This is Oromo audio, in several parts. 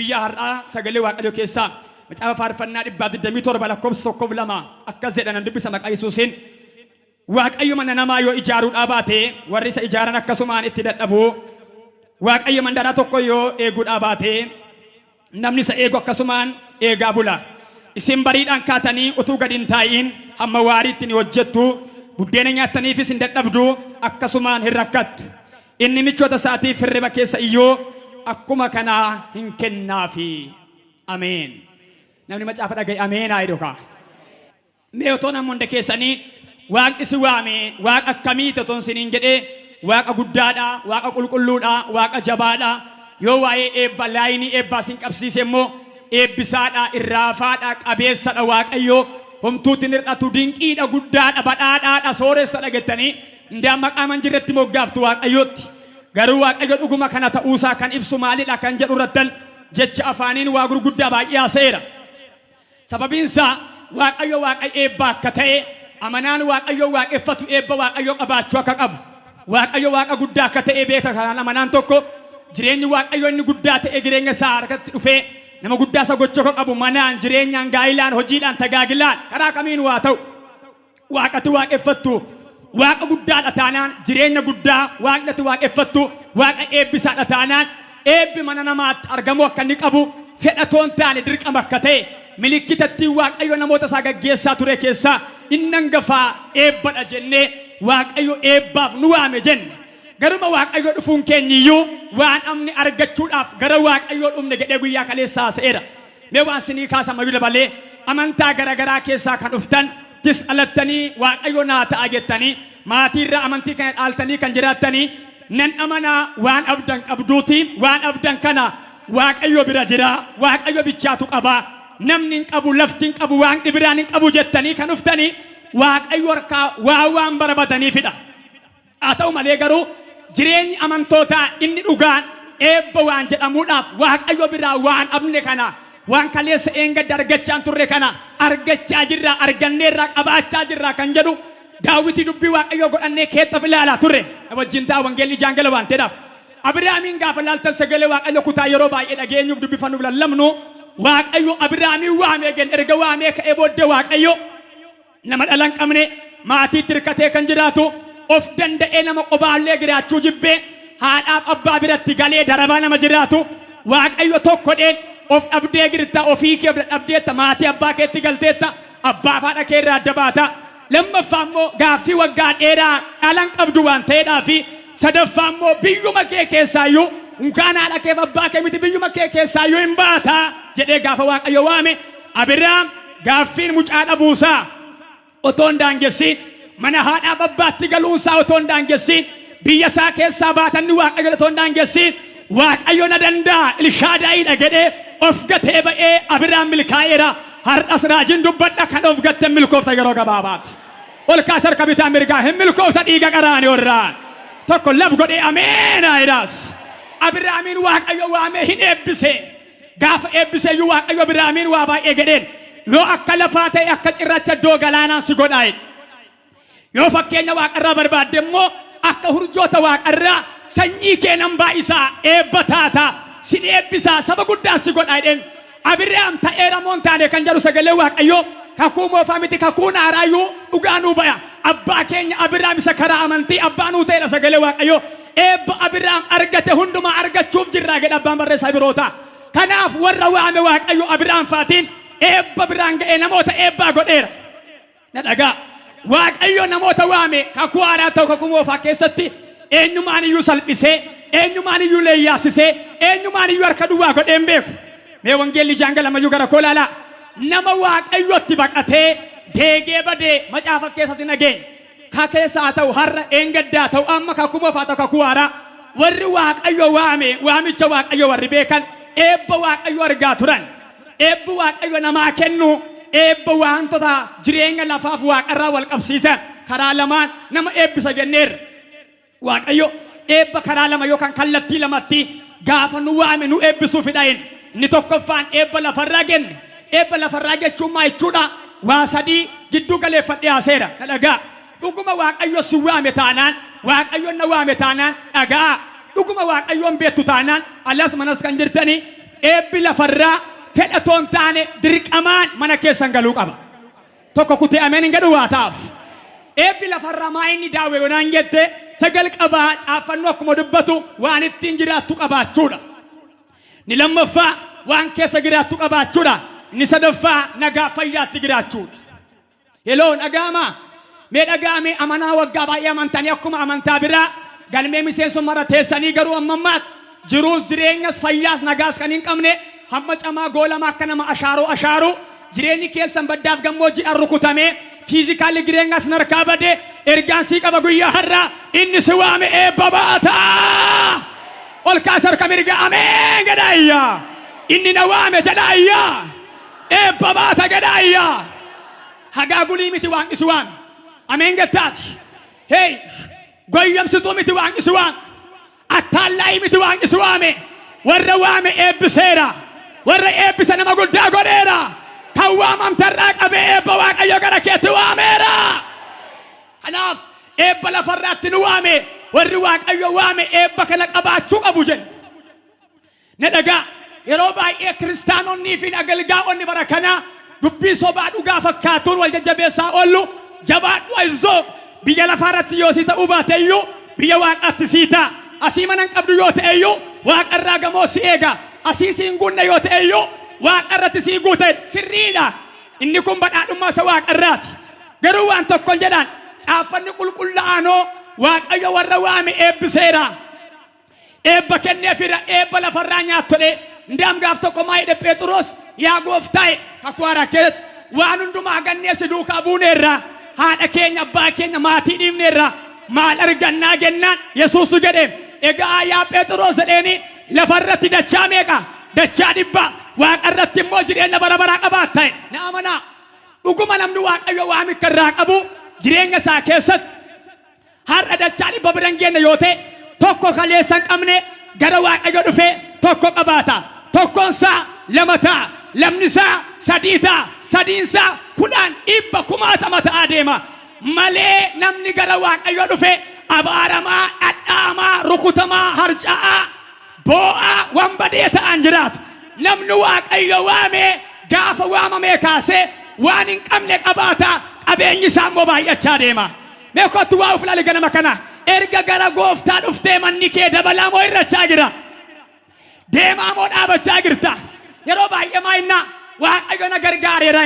guyyaa har'aa sagalee Waaqayyoo keessaa Macaafa faarfannaa 127 lakkoofsa 1-2 akkas jedhan dubbisa maqaa Yesuusiin. Waaqayyo mana namaa yoo ijaaruudhaa baate warri isa ijaaran akkasumaan itti dadhabu. Waaqayyo mandaraa tokko yoo eeguudhaa baate namni isa eegu akkasumaan eegaa bula. Isin bariidhaan kaatanii utuu gad hin taa'iin hamma waariitti ni hojjettu. Buddeena nyaattaniifis hin dadhabdu akkasumaan hin rakkattu. Inni michoota isaatiif hirriba keessa iyyuu akkuma kanaa hin kennaafi. Ameen. Namni macaafa dhagaye ameen haa jedhu kaa. Mee otoo namni hunda keessanii Waaqni si waame Waaqa akkamiiti otoo isiniin jedhee Waaqa guddaadha, Waaqa qulqulluudha, Waaqa jabaadha. Yoo waa'ee eebba laayinii eebbaa sin qabsiise immoo eebbisaadha, irraafaadha, qabeessadha Waaqayyoo. Homtuutiin hir'atu dinqiidha, guddaadha, badhaadhaadha, sooressadha jettanii ndaan maqaa manjirratti moggaaftu Waaqayyootti. Garuu Waaqayyo dhuguma kana ta'uusaa kan ibsu maalidha kan jedhu irrattan jecha afaaniin waa gurguddaa baay'ee haaseera. Sababiinsaa Waaqayyo Waaqa eebbaa akka ta'e amanaan Waaqayyo waaqeffatu eebba Waaqayyo qabaachuu akka qabu. Waaqayyo Waaqa guddaa akka ta'e beeka kanaan amanaan tokko jireenyi Waaqayyo inni guddaa ta'e jireenya isaa harkatti dhufee nama guddaa isa gochuu akka qabu manaan jireenyaan gaa'ilaan hojiidhaan tajaajilaan karaa kamiin waa ta'u Waaqatti waaqeffattu Waaqa guddaadha taanaan jireenya guddaa Waaqatti waaqeffattu Waaqa eebbisaadha taanaan eebbi mana namaatti argamuu akka inni qabu fedhatoon taane dirqama akka ta'e milikkitatti Waaqayyo namoota isaa gaggeessaa ture keessaa inni hangafaa eebbadha jennee Waaqayyo eebbaaf nu waame jenne. Garuma Waaqayyo dhufuun keenyiyyuu waan amni argachuudhaaf gara Waaqayyo dhufne jedhee guyyaa kaleessaa haasa'eera. Mee waan sinii kaasamayyuu dabalee amantaa garagaraa keessaa kan dhuftan tis dhalattanii Waaqayyo naa ta'a jettanii maatiirraa amantii kana dhaaltanii kan jiraattanii nan amanaa waan abdan qabduutiin waan abdan kana Waaqayyo bira jira Waaqayyo bichaatu qabaa. Namni hin qabu lafti hin qabu waan biraan hin qabu jettanii kan dhuftanii Waaqayyo harkaa waan barbaadaniifidha. Haa ta'u malee garuu jireenyi amantootaa inni dhugaan eebba waan jedhamuudhaaf Waaqayyo biraa waan abne kana waan kaleessa eengadda argachaa turre kana argachaa jirra arganneerraa qabaachaa jirra kan jedhu Daawwiti dubbii Waaqayyo godhannee keettaaf ilaalaa turre wajjin ta'a wangeelli jaangala waan ta'eedhaaf. Abrahaamiin gaafa laaltan sagalee Waaqayyo kutaa yeroo baay'ee dhageenyuuf dubbifannuuf lallabnu Waaqayyo Abrahaamiin waamee gen erga waamee ka'ee booddee Waaqayyo nama dhalan qabne maatiitti hirkatee kan jiraatu of danda'ee nama qobaallee jiraachuu jibbee haadhaaf abbaa biratti galee darabaa nama jiraatu Waaqayyo tokkodheen of dhabdee jirta ofii kee dhabdeetta maatii abbaa keetti galteetta abbaa haadha kee irraa adda baata. Lammaffaa immoo gaaffii waggaa dheeraa dhalan qabdu waan ta'eedhaafi sadaffaa immoo biyyuma kee keessaayyuu unkaan haadha keef abbaa kee miti biyyuma kee keessaayyuu hin baata jedhee gaafa Waaqayyo waame Abrahaam gaaffiin mucaa dhabuusaa otoo hin daangessiin mana haadhaaf abbaatti galuunsaa otoo hin daangessiin biyya isaa keessaa baatanni Waaqayyo otoo hin daangessiin Waaqayyo na danda'a Elshaadaayiidha jedhee of gatee ba'ee Abrahaam milkaa'eera. Har'as raajiin dubbadha kan of gatte milkoofta yeroo gabaabaatti. Ol kaas harka bitaa mirgaa hin milkoofta dhiiga qaraanii warraan. Tokko laf godhee ameenaa jedhaas. Abrahaamiin Waaqayyo waamee hin eebbise. Gaafa eebbise iyyuu Waaqayyo Abrahaamiin waa baay'ee jedheen. Yoo akka lafaa ta'e akka cirracha iddoo galaanaan si godhaa. Yoo fakkeenya Waaqarraa barbaadde immoo akka hurjoota Waaqarraa sanyii kee nan baay'isaa eebba taata sin eebbisaa saba guddaa si godhaa jedheen. Abrahaam ta'eera moon taane kan jedhu sagalee Waaqayyo kakuu moofaa miti kakuu naaraayyuu dhugaa nuu baya. Abbaa keenya Abrahaam isa karaa amantii abbaa nuu ta'eera sagalee Waaqayyo eebba Abrahaam argate hundumaa argachuuf jirraa jedha abbaan barreessaa biroota. Kanaaf warra waame Waaqayyo Abrahaam faatiin eebba biraan ga'ee namoota eebbaa godheera. Na dhagaa Waaqayyo namoota waame kakuu haaraa ta'u kakuu moofaa keessatti eenyumaan iyyuu salphisee eenyumaan iyyuu leeyyaasisee eenyumaan iyyuu harka duwwaa godheen beeku. Mee wangeelli jaangala mayyuu gara koolaalaa nama Waaqayyotti baqatee deegee badee macaafa keessatti nageen ka keessa haa ta'u har'a eengaddaa ta'u amma kakuu moofaa ta'u kakuu haaraa warri Waaqayyo waame waamicha Waaqayyo warri beekan eebba Waaqayyo argaa turan. Eebba Waaqayyo namaa kennu eebba wantoota jireenya lafaaf Waaqarraa wal qabsiisan karaa lamaan nama eebbisa jenneerra. Waaqayyo eebba karaa lama yookaan kallattii lamatti gaafa nu waame nu eebbisuufidha inni. Inni tokkoffaan eebba lafarraa kenne. Eebba lafarraa jechuun maa jechuudha? Waa sadii gidduu galeeffadhee haaseera. Na dhagaa. Dhuguma Waaqayyo si waame taanaan Waaqayyoon na waame taanaan dhagaa. Dhuguma Waaqayyoon beektu taanaan alas manas kan jirtanii eebbi lafarraa fedhatoon taane dirqamaan mana keessan galuu qaba. Tokko kutee ameen hin gadhu waa taaf. Eebbi lafarraa maa inni daawwe gonaan jette sagal qabaa caaffannoo akkuma dubbatu waan ittiin jiraattu qabaachuudha. Ni lammaffaa waan keessa jiraattu qabaachuudha. Ni sadaffaa nagaa fayyaatti jiraachuudha. Yeroon dhagaamaa mee dhagaame amanaa waggaa baay'ee amantanii akkuma amantaa biraa galmee miseensummaa teessanii garuu ammammaatti jiruus jireenyas fayyaas nagaas kan hin qabne hamma camaa goolama akka nama ashaaru jireenyi keessan baddaaf gammoojjiidhaan rukutamee fiizikaalli jireenyas narkaa bade ergaan sii qaba guyyaa har'aa inni si waame eebba baataa ol kaasa harka mirga ameen gadaayyaa inni na waame jedhaayyaa eebba baata gadaayyaa hagaa gulii miti waan isu waame ameen gattaati hey goyyamsituu miti waan isu waame attaallaa'ii miti waan isu waame warra waame eebbiseera warra eebbisa nama guddaa godheera kan waamamtarraa qabee eebba Waaqayyo gara keetti waameera. Kanaaf eebba lafarraatti nu waame warri Waaqayyo waame eebba kana qabaachuu qabu jenna. Na dhagaa yeroo baay'ee kiristaanonnii fi agalgaa'onni bara kanaa dubbii sobaa dhugaa fakkaatuun wal jajjabeessaa oollu jabaadhu aizoo biyya lafaarratti yoo si ta'uu baateyyuu biyya Waaqaatti sii ta'a. Asii manan qabdu yoo ta'eyyuu Waaqarraa gamoo si eega. Asii siin gunna yoo ta'eyyuu Waaqarratti sii guute sirriidha. Inni kun badhaadhummaa isa Waaqarraati. Garuu waan tokkon jedhaan caaffanni qulqullaa'anoo Waaqayyo warra waame eebbiseera. Eebba kenneefira eebba lafarraa nyaattodhe. Ndaam gaaf tokko maa jedhe Phexros yaa gooftaa kakwaara keet waan hundumaa ganneessi duukaa buuneerra haadha keenya abbaa keenya maatii dhiifneerra maal argannaa jennaan Yesuusu jedhe egaa yaa Phexros jedheeni lafarratti dachaa meeqa dachaa dhibba Waaqarratti immoo jireenya bara baraa qabaatta na amanaa dhuguma namni Waaqayyo waan akka irraa qabu jireenya isaa keessatti har'a dachaa dhibba biran geenne yoo ta'e tokko kaleessan qabne gara Waaqayyo dhufee tokko qabaata tokkoon isaa lama ta'a lamni isaa sadii ta'a sadiin isaa kudhan dhibba kumaatama ta'aa deema malee namni gara Waaqayyo dhufee abaaramaa dhadhaamaa rukutamaa harca'aa boo'aa waan badee ta'an jiraatu namni Waaqayyo waame gaafa waamamee kaasee waan hin qabne qabaata qabeenyi isaa immoo baay'achaa deema. Mee kottu waa uflaali ganama kana erga gara gooftaa dhuftee manni kee dabalaa moo irrachaa jira deemaa moo dhaabachaa jirta yeroo baay'ee maayinna Waaqayyo na gargaareera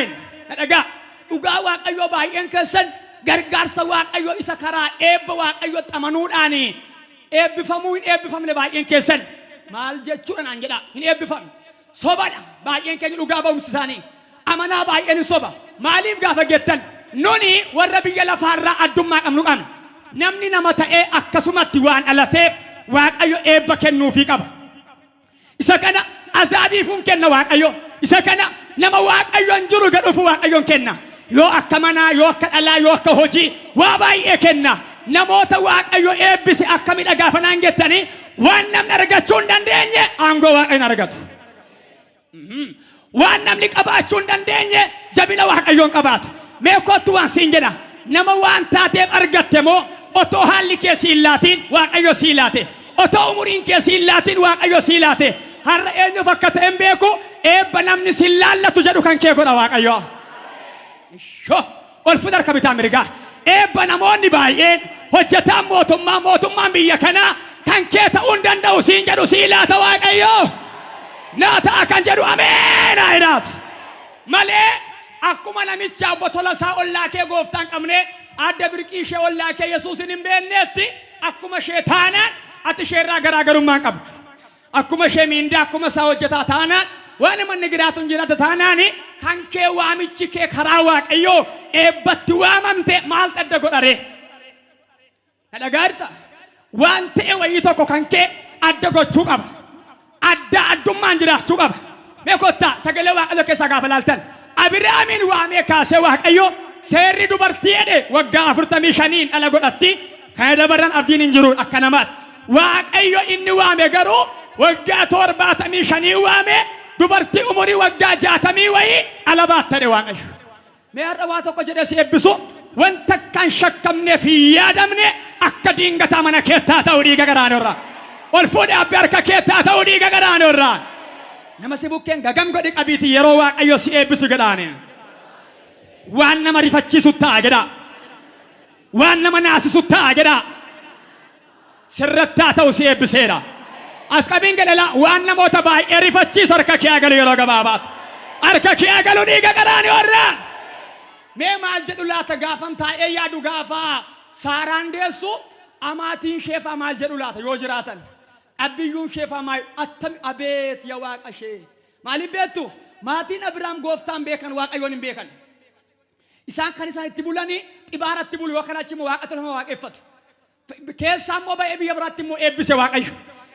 na dhagaa dhugaa Waaqayyo baay'een keessan gargaarsa Waaqayyo isa karaa eebba Waaqayyo xamanuudhaani eebbifamuu hin eebbifamne baay'een keessan maal jechuudha naan jedha hin eebbifamne sobadha baay'een keenya dhugaa ba'umsi isaanii amanaa baay'een soba maaliif gaafa gettan nuni warra biyya lafaarraa addummaa qabnu qabna namni nama ta'ee akkasumatti waan alateef Waaqayyo eebba kennuufii qaba. Isa kana azaabiifuun kenna Waaqayyo isa kana nama Waaqayyoon jiru gadhuufu Waaqayyoon kenna yoo akka manaa yoo akka dhalaa yoo akka hojii waa baay'ee kenna namoota Waaqayyo eebbise akka midhagaa fanaan jettanii waan namni argachuu hin dandeenye aangoo Waaqayyoon argatu. Waan namni qabaachuu hin dandeenye jabina Waaqayyoon qabaatu. Mee kottu waan siin jedha nama waan taateef argatte moo otoo haalli kee siin laatiin Waaqayyo sii laate otoo umuriin kee siin laatiin Waaqayyo sii laate har'a eenyuuf akka ta'e hin beeku eebba namni siin laallatu jedhu kan kee godha Waaqayyo. Ol fuudha harka bitaa mirgaa eebba namoonni baay'een hojjetaan mootummaan biyya kanaa kan kee ta'uu hin danda'u siin jedhu sii laata Waaqayyo naa ta'a kan jedhu ameen ayinaat malee akkuma namicha botola isaa ollaa kee gooftaan qabne adda birqii ishee ollaa kee Yesuusin hin beekneetti akkuma sheetaanaan ati isheerraa garaagarummaan qabdu akkuma ishee miindaa akkuma isaa hojjetaa taanaan waan manni giraatu hin jiraata taanaani kan kee waamichi kee karaa Waaqayyoo eebbatti waamamte maal adda godharee na dhagaarta waan ta'e wayii tokko kan kee adda gochuu qaba adda addummaan jiraachuu qaba mee kottaa sagalee Waaqayyoo keessaa gaafa laaltan Abiraamin waamee kaasee Waaqayyo seerri dubartii jedhe waggaa 45 dhala godhatti kan dabaran abdiin hin jiru akka namaatti Waaqayyo inni waame garuu waggaa 75 waame dubartii umurii waggaa 60 wayii ala baattee Waaqayyo mee har'a waa tokko jedhee si eebbisu wanta kan shakkamneef yaadamne akka diingataa mana keettaa ta'uu dhiiga garaanorraa ol fuudhee abbi harka keettaa ta'uu dhiiga garaanorraa Nama si bukkeen gagam godhi qabiiti yeroo Waaqayyo si eebbisu jedhaani. Waan nama rifachiisu ta'a jedha. Waan nama naasisu ta'a jedha. Sirrattaa ta'u si eebbiseera. As qabiin gadhala waan namoota baay'ee rifachiisu harka kee agalu yeroo gabaabaatti. Harka kee agalu dhiiga qaraanii warraan. Mee maal jedhu laata gaafan taa'ee yaadu gaafaa Saaraan deessu amaatiin sheefaa maal jedhu laata yoo jiraatan. Abbiyyuun sheefaa maal attami abeet yaa Waaqa shee. Maaliif beektu? Maatiin Abrahaam gooftaan beekan Waaqayyoon hin beekan. Isaan kan isaan itti bulanii xibaaratti bulu yoo kana achi immoo Waaqa tolama waaqeffatu. Keessaa immoo ba'ee biyya biraatti immoo eebbise Waaqayyo.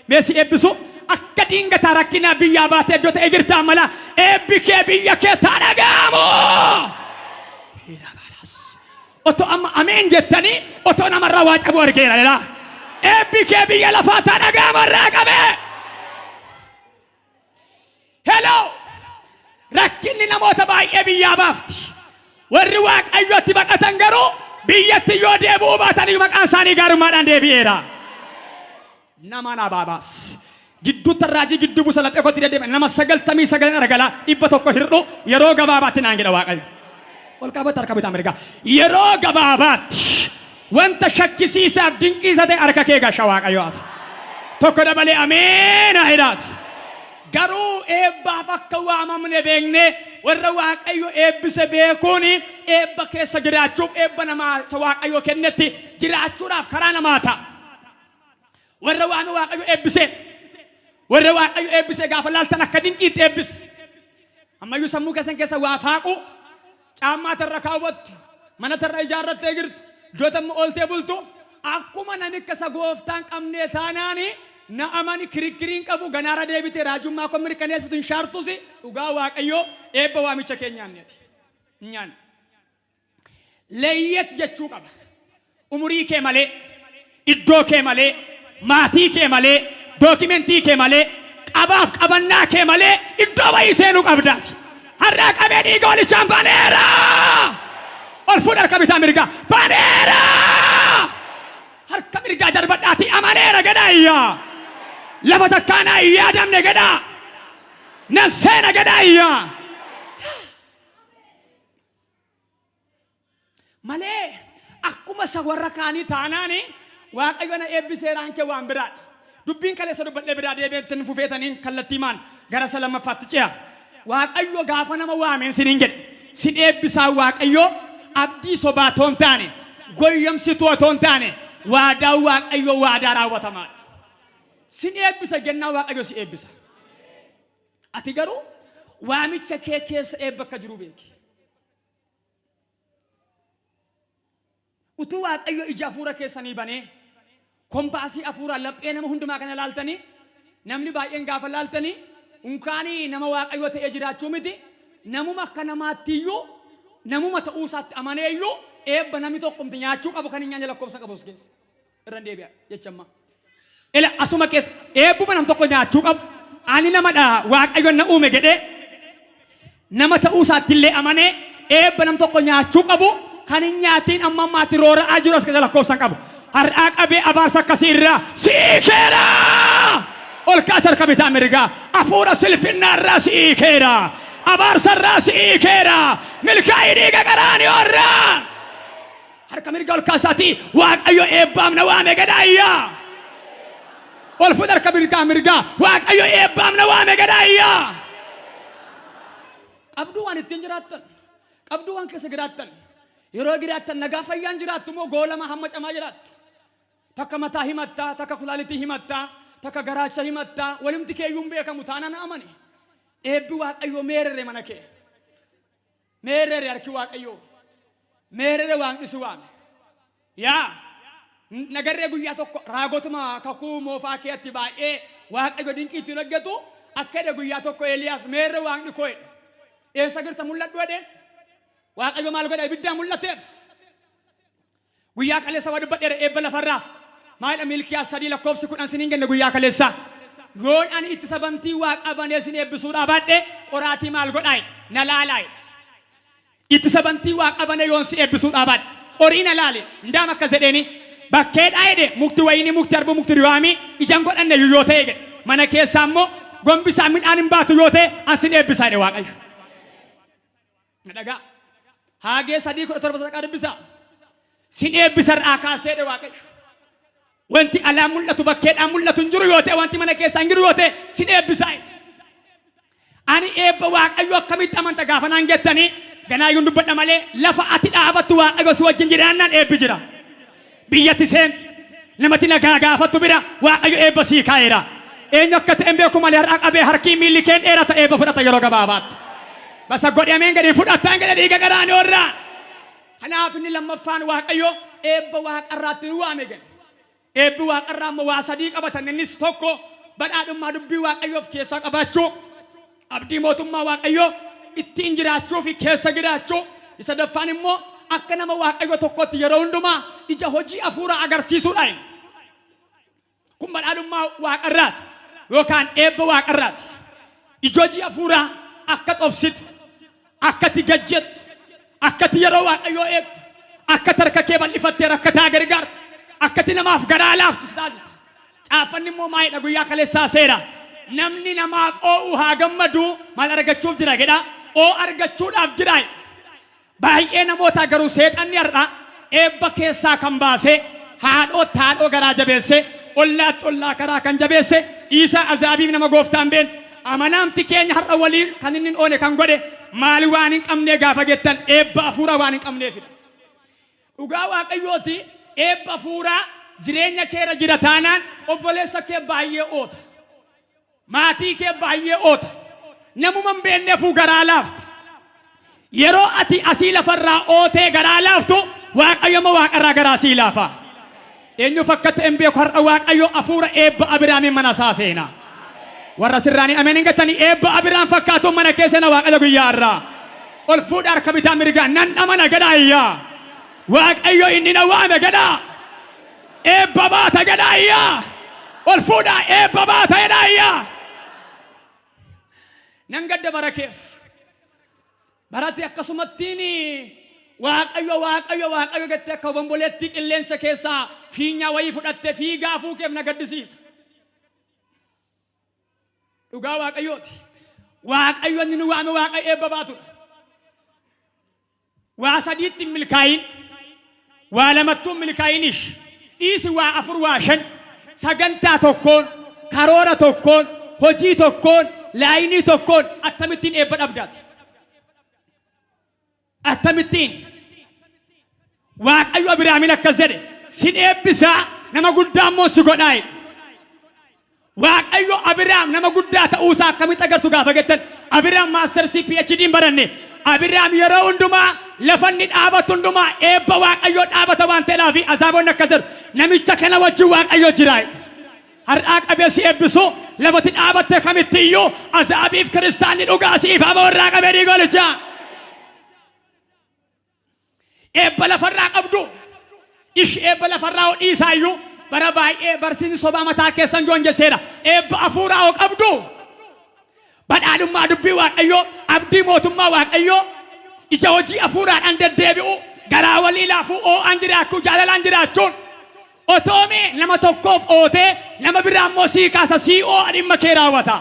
Meesi eebbisu akka diingataa rakkinaa biyyaa baatee iddoo ta'e jirtaa mala eebbi kee biyya kee taa dhaga'amu. Oto amma ameen jettanii oto namarraa waa cabu argeera laa. Eebbi kee biyya lafaa taa dhaga'amu irraa qabe. Hello! Rakkinni namoota baay'ee biyyaa baafti. Warri Waaqayyotti baqatan garuu biyyatti yoo deebi'uu baatanii maqaan isaanii gaarummaadhaan deebi'eera. Nama na baabaas. Gidduutti raajii gidduu buusa laphee kotti deddeebi'an nama 99 argala 100 hir'u yeroo gabaabaatti naan jedha Waaqayyo. Ol qabata harka bitaa mirgaa. Yeroo gabaabaatti wanta shakkisiisaaf dinqiisa ta'e harka kee gasha Waaqayyooti. Tokko dabalee ameen jedhaati. Garuu eebbaaf akka waamamne beekne warra Waaqayyo eebbise beekuun eebba keessa jiraachuuf eebba namaa Waaqayyo kennetti jiraachuudhaaf karaa namaa ta'a. Warra waan Waaqayyo eebbise warra Waaqayyo eebbise gaafa laaltan akka dinqiitti eebbise. Ammayyuu sammuu keessan keessa waa faaqu caammaa tarra kaawwattu mana tarra ijaarrattee jirtu jootamma ooltee bultu akkuma namicha isa gooftaan qabnee taanaani na amani kirikiriin qabu ganaara deebite raajummaa koo mirkaneessitu hin shaartusi dhugaa Waaqayyo eebba waamicha keenyaanneeti. Nyaan leeyyet jechuu qaba. Umurii kee malee iddoo kee malee maatii kee malee dookimentii kee malee qabaaf qabannaa kee malee iddoo bayii seenuu qabdaati. Har'a qabee dhiiga olichaan baneera. Ol fuudha harka bitaa mirgaa baneera. Harka mirgaa darbadhaati amaneera gadhaayyaa. Lafa takkaanaa yaadamne gadhaa. Nan seena gadhaayyaa. Malee akkuma isa warra kaanii taanaani Waaqayyo na eebbiseeraan kee waan biraadha. Dubbiin kaleessa dubbadhee biraa deebi'eetti fufeetaniin kallattii maan gara isa lammaffaatti ce'a. Waaqayyo gaafa nama waameen siniin jedhe sin eebbisaa Waaqayyo abdii sobaa toon taane goyyamsituu toon taane waadaa Waaqayyo waadaa raawwatamaadha. Sin eebbisa jennaa Waaqayyo si eebbisa. Ati garuu waamicha kee keessa eebba akka jiru beeki. Utuu Waaqayyo ija afuura keessanii banee kaampaasii afuura laphee nama hundumaa kana laaltanii namni baay'een gaafa laaltanii unkaanii nama Waaqayyo ta'ee jiraachuu miti namuma akka namaattiyyuu namuma ta'uu isaatti amaneeyyuu eebba namni tokkomti nyaachuu qabu kan hin nyaanne lakkoofsa qabus keessa irra deebi'a jechamma. Ila asuma keessa eebbuma nam tokko nyaachuu qabu ani namadha Waaqayyo na uume jedhee nama ta'uu isaatti illee amanee eebba nam tokko nyaachuu qabu kan hin nyaatiin amma ammaatti roora'aa jiru as keessa lakkoofsa qabu. Har'aa qabee abaarsa akkasii irraa siikeera. Ol kaasa harka bitaa mirgaa afuura silfinnaa irraa siikeera. Abaarsa irraa siikeera. Milkaa'ii dhiiga qaraanii irraa. Harka mirgaa ol kaasaati Waaqayyo eebbaam na waame gadhaayyaa. Ol fuudha harka bitaa mirgaa Waaqayyo eebbaam na waame gadhaayyaa. Qabduu waan ittiin jiraattan qabduu waan keessa jiraattan yeroo jiraattan nagaa fayyaan jiraattu moo goolama hamma camaa jiraattu. Takka mataa himattaa, takka kulaalitii himattaa, takka garaacha himattaa, walimti keeyyuun beekamu taanaan amane. Eebbi Waaqayyo meerere mana kee. Meerere harki Waaqayyo. Meerere waaqni waame. Yaa nagarree guyyaa tokko raagotuma kakuu moofaa keetti baay'ee Waaqayyo dinqii ittiin hojjetu akka jedhe guyyaa tokko Eeliyaas meerere waaqni koo jedhe. Eessa jirta mul'adhu jedhe. Waaqayyo maal godha ibiddaan mul'ateef. Guyyaa kaleessa waa dubbadheera eebba lafarraaf. Maayidha milkiyaa sadii lakkoofsi 10 siniin kenne guyyaa kaleessa. Yoon ani itti sabantii waaqa banee sin eebbisuudhaa baadhe qoraatii maal godhaay na laalaay. Itti sabantii waaqa banee yoon si eebbisuudhaa baadhe qorii na laale ndaam akka jedheeni bakkeedhaa jedhe mukti wayinii mukti arbu mukti riwaamii ijaan godhanne yoo ta'e jedhe mana keessaa immoo gombisaa midhaan hin baatu yoo ta'e ansin eebbisaa jedhe Waaqayyo. Dhagaa Haagee 3:17 sadaqaa dubbisaa. Sin eebbisarraa kaasee jedhe Waaqayyo. Wanti alaa mul'atu bakkeedhaan mul'atu hin jiru yoo ta'e wanti mana keessaa hin jiru yoo ta'e sin eebbisaa. Ani eebba Waaqayyo akkamitti amanta gaafa naan jettanii ganaayyuun dubbadha malee lafa ati dhaabattu Waaqayyo si wajjin jiraannaan eebbi jira. Biyyatti seentu namatti nagaa gaafattu bira Waaqayyo eebba sii kaa'eera. Eenyu akka ta'e beeku malee har'a qabee harkii miilli keen dheerata eebba fudhata yeroo gabaabaatti. Basa godhameen gadi fudhattaan gadi dhiiga garaan irraa. Kanaaf inni lammaffaan Waaqayyo eebba Waaqarraatti nu waame gadi. Eebbi Waaqarraa ammoo waa sadii qabatan innis tokko badhaadhummaa dubbii Waaqayyoof keessaa qabaachuu. Abdii mootummaa Waaqayyoo ittiin jiraachuu fi keessa jiraachuu. Isa sadaffaan immoo akka nama Waaqayyo tokkotti yeroo hundumaa ija hojii hafuuraa agarsiisuudhaan. Kun badhaadhummaa Waaqarraati yookaan eebba Waaqarraati. Ija hojii hafuuraa akka xobsitu, akka ati gajjettu, akka ati yeroo Waaqayyoo eegdu, akka ati harka kee bal'ifattee rakkataa gargaartu, akka ati namaaf garaa laaftu si taasisa. Caaffanni immoo maayidha guyyaa kaleessaa seera. Namni namaaf oo'u haa gammadu maal argachuuf jira jedha. Oo argachuudhaaf jira. Baay'ee namoota garuu seexanni har'a eebba keessaa kan baase haadhoo garaa jabeesse ollaatti ollaa karaa kan jabeesse Isaa azaabiif nama gooftaan been amanaamti keenya har'a waliin kan inni oone kan godhe maali waan hin qabnee gaafa jettan eebba hafuuraa waan hin qabneefidha. Dhugaa Waaqayyooti eebba hafuuraa jireenya keera jira taanaan obboleessa kee baay'ee oota. Maatii kee baay'ee oota. Namuma hin beekneefuu garaa laafta. Yeroo ati asii lafarraa ootee garaa laaftu Waaqayyo ma Waaqarraa garaa sii laafa. Eenyu fakkata hin beeku har'a Waaqayyo hafuura eebba Abiraamiin mana isaa seena. Warra sirraanii ameen hin gattanii eebba Abiraam fakkaatu mana keessana Waaqayyo guyyaa irraa. Ol fuudha harka bitaa mirgaa nan amana gadaayyaa. Waaqayyo inni na waame gadaa. Eebba baata gadaayyaa. Ol fuudha eebba baata gadaayyaa. Nan gadda barakeef. Barate akkasumattiin Waaqayyo jettee akka bomboleetti qilleensa keessaa fiinyaa wayii fudhattee fiigaa fuukeef na gaddisiisa. Dhugaa Waaqayyooti. Waaqayyo inni nu waame Waaqayyo eebba baatudha. Waa sadiitti milkaayin, waa lamattuun milkaayinish, dhiisi waa afur waa shan, sagantaa tokkoon, karoora tokkoon, hojii tokkoon, laayinii tokkoon akkamittiin eebba dhabdaati. Akkamittiin Waaqayyo Abiraamiin akkas jedhe sin eebbisaa nama guddaa immoo si godhaa. Waaqayyo Abiraam nama guddaa ta'uusaa akkamitti agartu gaafa jettan Abiraam maastersii PhD baranne Abiraam yeroo hundumaa lafanni dhaabatu hundumaa eebba Waaqayyo dhaabata waan ta'eef azaabonni akkas jedhu namicha kana wajjin Waaqayyo jira. Har'aa qabeessi eebbisu lafatti dhaabatte kamittiyyuu azaabiif kiristaanni dhugaa siif haba warraa qabee diigolicha. Eebba lafarraa qabdu ish eebba lafarraa dhiisaayyuu bara baay'ee barsiisni sobaa mataa keessan joonjesseedha. Eebba hafuuraa oo qabdu badhaadhummaa dubbii Waaqayyoo abdii mootummaa Waaqayyoo ija hojii hafuuraadhaan deddeebi'u garaa walii laafuu oo'an jiraachuu jaalalaan jiraachuun otoomi nama tokkoof ootee nama biraa immoo sii kaasa sii oo'a dhimma kee raawwata.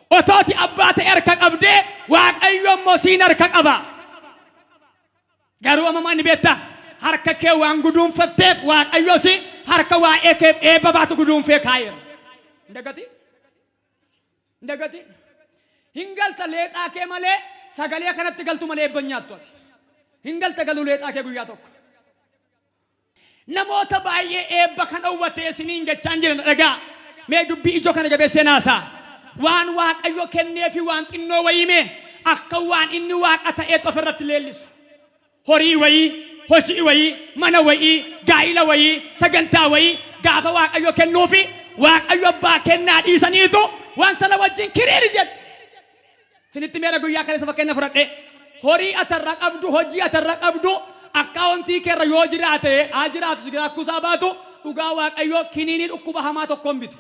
Otooti abbaa ta'e harka qabdee Waaqayyo immoo siin harka qaba. Garuu amma ni beekta harka kee waan guduunfatteef Waaqayyo si harka waa'ee kee eebba baatu guduunfee kaayeera. Ndagati hingalta leexaa kee malee sagalee kanatti galtu malee eebba nyaattu ati. Hingalta galuu leexaa kee guyyaa tokko. Namoota baay'ee eebba kan dhowwatee isiniin jechaan jiran dhagaa. Mee dubbii ijoo kana jabeessee naasaa. Waan Waaqayyo kenneefi waan xinnoo wayime akka waan inni Waaqa ta'ee ofirratti leellisu. Horii wayii, hojii wayii, mana wayii, gaa'ila wayii, sagantaa wayii gaafa Waaqayyo kennuufi Waaqayyo abbaa kennaa dhiisaniitu waan sana wajjin kiriiri jedhu. Sinitti meera guyyaa kaleessa fakkeenya fudhadhe horii atarra qabdu, hojii atarra qabdu akkaawuntii keerra yoo jiraate haa jiraatu si akkusaa baatu dhugaa Waaqayyo kiniinii dhukkuba hamaa tokkoon bitu.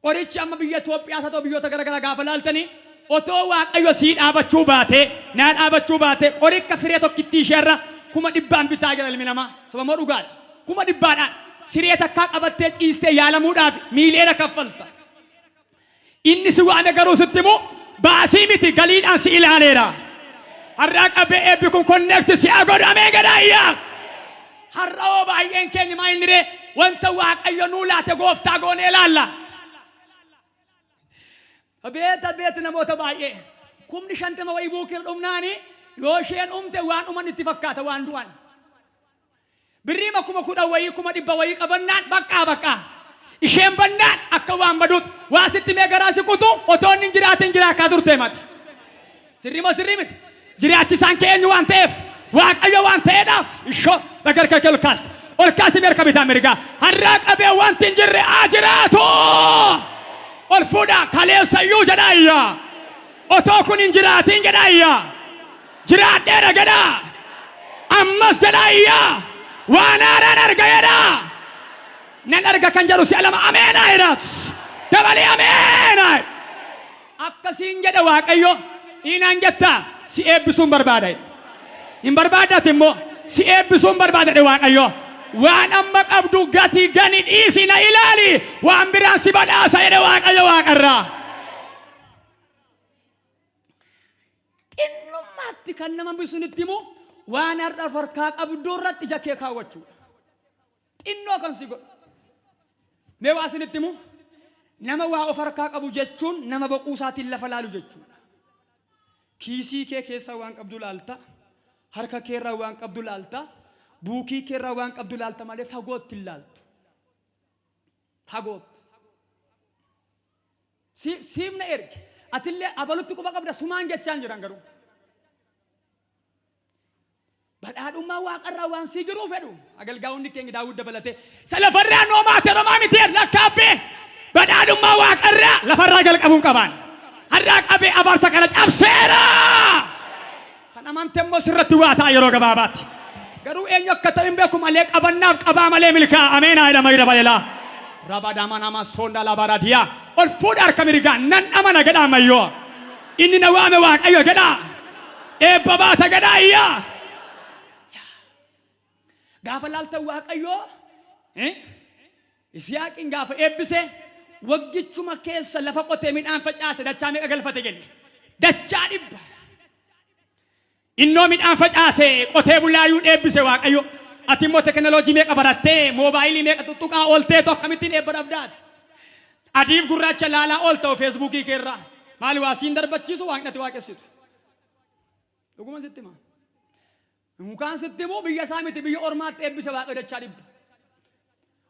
Qorichi amma biyya Itoophiyaa haa ta'u biyyoota garaagaraa gaafa laaltanii otoo Waaqayyo sii dhaabachuu baate naa dhaabachuu baate qoricha firee tokkitti isheerra 100 bitaa jira ilmi namaa sabamoo dhugaadha 100dhaan siree takkaa qabattee ciistee yaalamuudhaaf miiliyoona kaffalta. Inni si waame garuu sitti immoo baasii miti galiidhaan si ilaaleera. Har'a qabee eebbi kun connect si agodhamee gadaayyaa. Har'a oo baay'een keenya maa inni ree wanta Waaqayyo nuu laate gooftaa goonee ilaalla. Beeta namoota baay'ee kumni 50 wayii buukee dhumnaani yoo isheen dhumte waan dhuman itti fakkaata waan du'an. Birrii makuma 10 wayii kuma 100 wayii qabannaan bakka. Isheen bannaan akka waan baduut waa sitti mee garaa si kutu otoo inni jiraatiin jiraakkaa turte mati. Sirrii miti. Jiraachisaan keenyu waan ta'eef Waaqayyo waan ta'eedhaaf ishoo bagarka kelkaast ol kaasi merka bitaa mirgaa har'a qabee wanti hin jirre jiraatu. Ol fuudha kaleessayyuu jedhaayya. Otoo kun hin jiraatiin jedhaayya. Jiraadheera jedhaa. Ammas jedhaayya. Waan haaraan arga jedhaa. Nan arga kan jedhu si'a lama ameenaa jedhaat. Dabalee ameenaa. Akkasiin jedha Waaqayyo. Inaan jettaa si eebbisuun barbaada. Hin barbaadaati immoo si eebbisuun barbaada Waaqayyo. Waan amma qabdu gati gani dhiisi na ilaali. Waan biraan si badhaasa jedhe Waaqayyo Waaqarraa. Xinnummaatti kan nama bisunitti immoo waan har'a farkaa qabdu irratti ija kee kaawwachuu. Xinnoo kan si godhu. Mee waa isinitti immoo nama waa of harkaa qabu jechuun nama boquusaatiin lafa laalu jechuudha. Kiisii kee keessaa waan qabdu laalta. Harka keerraa waan qabdu laalta. Buukii keerraa waan qabdu laalta malee fagootti hin laaltu. Fagootti. Siifna ergi. Atillee abalutti quba qabda sumaan jechaan jiran garuu. Badhaadhummaa Waaqarraa waan sii jiruu fedhu. Agalgaa'onni keenya Daawwit dabalatee salafarraa noomaate romaa miteer lakkaabbee. Badhaadhummaa Waaqarraa lafarraa jalqabuun qabaan. Har'aa qabee abaarsa kana cabseera. Kan amante immoo sirratti waa ta'a yeroo gabaabaatti. Garuu eenyu akka ta'u hin beeku malee qabannaaf qabaa malee milkaa ameenaa jedhama ira balelaa. Rabadaama nama soondaa labaaraadiyaa ol fuudha harka mirgaa nan amana jedhaa mayyoo. Inni na waame Waaqayyo jedhaa. Eebba baata jedhaayyaa. Gaafa laalta Waaqayyo Isiyaaqiin gaafa eebbise waggichuma keessa lafa qotee midhaan facaase dachaa meeqa galfate jenne. Dachaa 100. Innoo midhaan facaase qotee bulaayyuun eebbise Waaqayyo. Ati immoo teknooloojii meeqa barattee moobaayilii meeqa tuttuqaa ooltee akkamittiin eebba dhabdaati. Adiif gurraacha laalaa oolta'u feesbuukii keerraa. Maali waa siin darbachiisu waan itti waaqessitu. Dhuguma sitti maa. Mukaan sitti immoo biyya isaa miti biyya ormaatti eebbise Waaqayyo dachaa 100.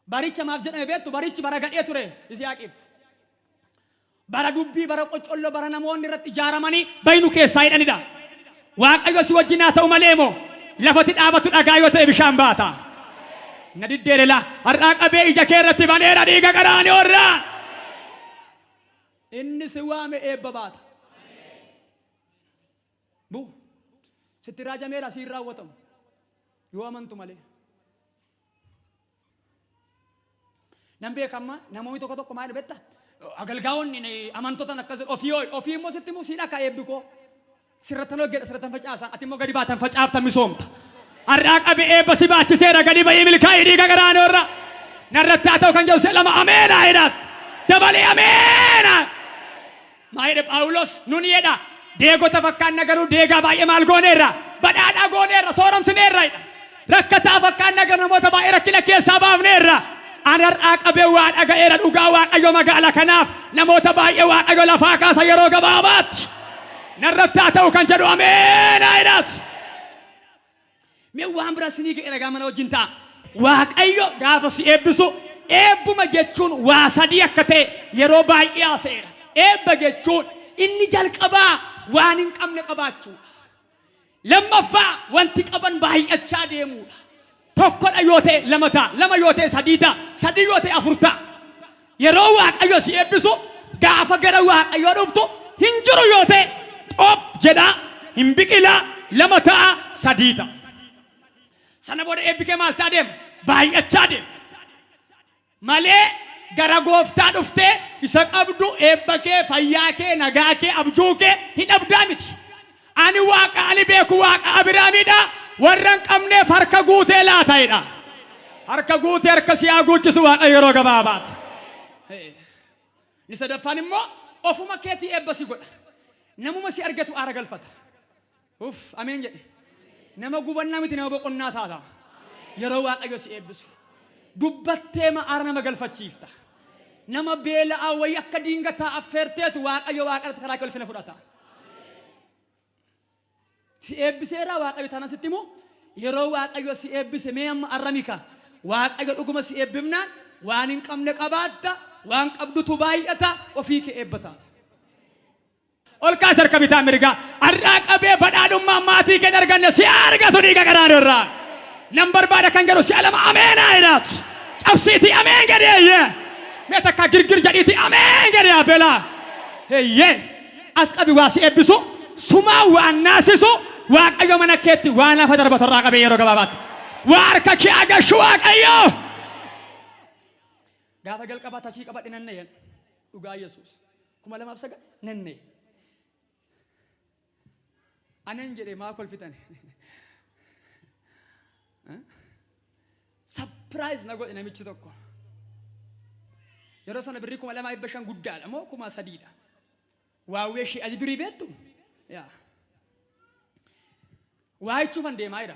Baricha maaf jedhame beektu barichi bara gadhee ture Isiyaaqiif. Bara dubbii bara qocolloo bara namoonni irratti ijaaramanii baynu keessaa hidhanidha. Waaqayyo si wajjin haa ta'u malee moo lafatti dhaabatu dhagaa yoo ta'e bishaan baata. Na diddeerela har'aa qabee ija kee irratti baneera dhiiga qaraanii orraa. Inni si waame eebba baata. Sitti raajameera siin raawwatamu yoo amantu malee. Nan beekamma namoonni tokko maal beektaa? Agalgaa'onni amantotaan akkas ofii immoo sitti immoo siin akka eebbi koo. Sirratan hojjedha sirratan facaasan ati immoo gadi baatan facaaftan misoomta. Har'aa qabee eebba si baachiseera gadi bayii milkaa'ii dhiiga garaanii irra. Narratti haa ta'u kan jedhu lama ameenaa jedhaat. Dabalee ameenaa. Maa jedhe Phaawulos nuni jedha. Deegota fakkaanna garuu deegaa baay'ee maal gooneerra. Badhaadhaa gooneerra sooromsineerra jedha. Rakkataa fakkaanna garuu namoota baay'ee rakkina keessaa baafneerra. Ani har'aa qabee waa dhaga'eera dhugaa Waaqayyo magaalaa kanaaf namoota baay'ee Waaqayyo lafaa kaasa yeroo gabaabaatti. Narratti haa ta'u kan jedhu ameenaa jedhaat. Mee waan biraa sinii ga'e dhagaa mana wajjin ta'a. Waaqayyo gaafa si eebbisu eebbuma jechuun waa sadii akka ta'e yeroo baay'ee haaseera. Eebba jechuun inni jalqabaa waan hin qabne qabaachuudha. Lammaffaa wanti qaban baay'achaa deemuudha. Tokkodha yoo ta'e lama ta'a. Lama yoo ta'e sadii ta'a. Sadii yoo ta'e 4 ta'a. Yeroo Waaqayyo si eebbisu gaafa gara Waaqayyoo dhuftu hin jiru yoo ta'e xoob jedhaa hin biqilaa 2 ta'a 3 ta'a. Sana booda eebbi kee maal ta'a deema? Baay'achaa deema. Malee gara gooftaa dhuftee isa qabdu eebba kee fayyaa kee nagaa kee abjuu kee hin dhabdaa miti. Ani Waaqa ani beeku Waaqa Abiraamiidha. Warran qabneef harka guutee laataidha. Harka guutee harka siyaa guuchisu Waaqa yeroo gabaabaati. Ni sadaffaan immoo ofuma keetii eebba si godha. Namuma si argatu aara galfata. Ameen jedhe. Nama gubannaa miti nama boqonnaa taata. Yeroo Waaqayyo si eebbisu. Dubbattee aara nama galfachiifta. Nama beela'aa wayii akka diingataa affeerteetu Waaqayyo Waaqarratti karaa kee ulfina fudhata. Si eebbiseera Waaqayyo taana sitti immoo yeroo Waaqayyo si eebbise mee amma arramika. Waaqayyo dhuguma si eebbifnaan waan hin qabne qabaatta, waan qabdutu baay'ata, ofii kee eebbata. Ol kaas harka bitaa mirgaa har'aa qabee badhaadhummaa maatii kee arganne si argatu dhiiga garaadhu irraa. Nam barbaada kan jedhu si alama ameenaa jedhaatu. Cabsiitii ameen jedhee mee takka girgir jedhiiti ameen jedhee abelaa. Heeyyee as qabi waa si eebbisu sumaa waan naasisu Waaqayyo mana keetti waan lafa darbatu irraa qabee yeroo gabaabaatti. Waa harka kee agashu Waaqayyo. Gaafa jalqabaa tachii qabadhe nanneen dhugaa Yesuus 2009 nannee. Anan jedhee maa kolfitan. Surprise na godhe namichi tokko. Yeroo sana birrii 2,500 guddaadha moo 3,000dha. Waawwee ishee ati durii beektu? Yaa. Waa jechuufan deemaa jira.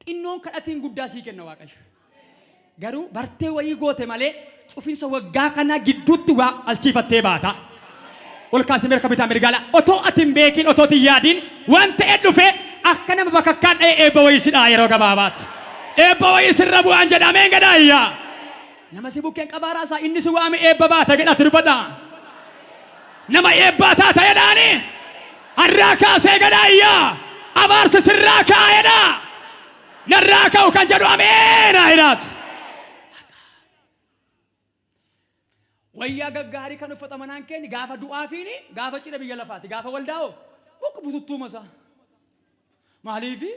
Xinnoon kadhatiin guddaa sii kenna Waaqayyo. Garuu bartee wayii goote malee cufinsa waggaa kana gidduutti waa alchiifattee baata. Ol kaasee mirga bitaa mirgaala otoo atin beekin otoo yaadin waan ta'e dhufe akka nama bakakkaan dha'ee eebba wayii sidhaa yeroo gabaabaatti. Eebba wayii sirra bu'aan jedhameen gadaayyaa. Nama si bukkeen qabaaraasaa inni si waame eebba baata jedhatu dubbadha. Nama eebbaa taata jedhaani har'aa kaasee gadaayyaa abaarsi sirraa kaa'edha. Narraa ka'u kan jedhu ameena jedhaatu. Wayyaa gaggaarii kan uffata manaan keenya gaafa du'aa fi gaafa cidha biyya lafaati gaafa waldaa'oo muka bututtuuma isaa maaliifi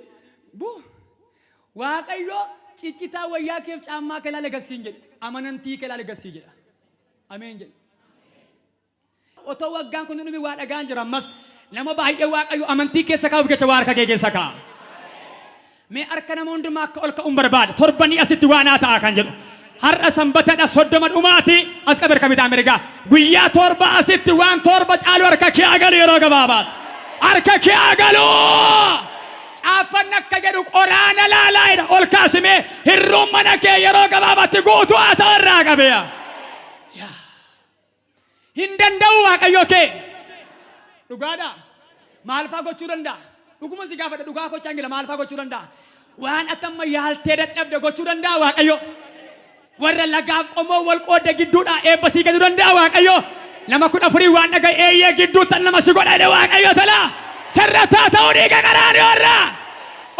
Waaqayyo ciccitaa wayyaa keef caammaa kee laale gassiin jedhe amanantii kee laale gassii jedha ameen jedhe. Otoo waggaan kun numi waa dhagaan jira ammas nama baay'ee Waaqayyo amantii keessa kaa'uuf jecha waa harka kee keessa kaa'a. Mee harka nama hundumaa akka ol ka'uun barbaada torbanii asitti waan haa ta'a kan jedhu. Har'a sanbatadha soddoma dhumaati as qabe harka bitaa mirgaa guyyaa torba asitti waan torba caalu harka kee agalu yeroo gabaabaatti. Harka kee agalu caaffanni akka jedhu qoraana laalaa'edha ol kaasimee hirruun mana kee yeroo gabaabaatti guutuu haa ta'u irraa qabeeya. Hin danda'u Waaqayyo kee dhugaadha maal fa'aa gochuu danda'a dhuguma si gaafadha dhugaa gochaa hin jira maal fa'aa gochuu danda'a waan atamma yaaltee dadhabde gochuu danda'a Waaqayyo. Warra lagaaf qomoo wal qoodde gidduudha eebba sii kennuu danda'a Waaqayyo. Nama 14 waan dhagaye eeyyee gidduutti nama si godha Waaqayyo tala. Sarrataa ta'uu dhiiga garaanii warra.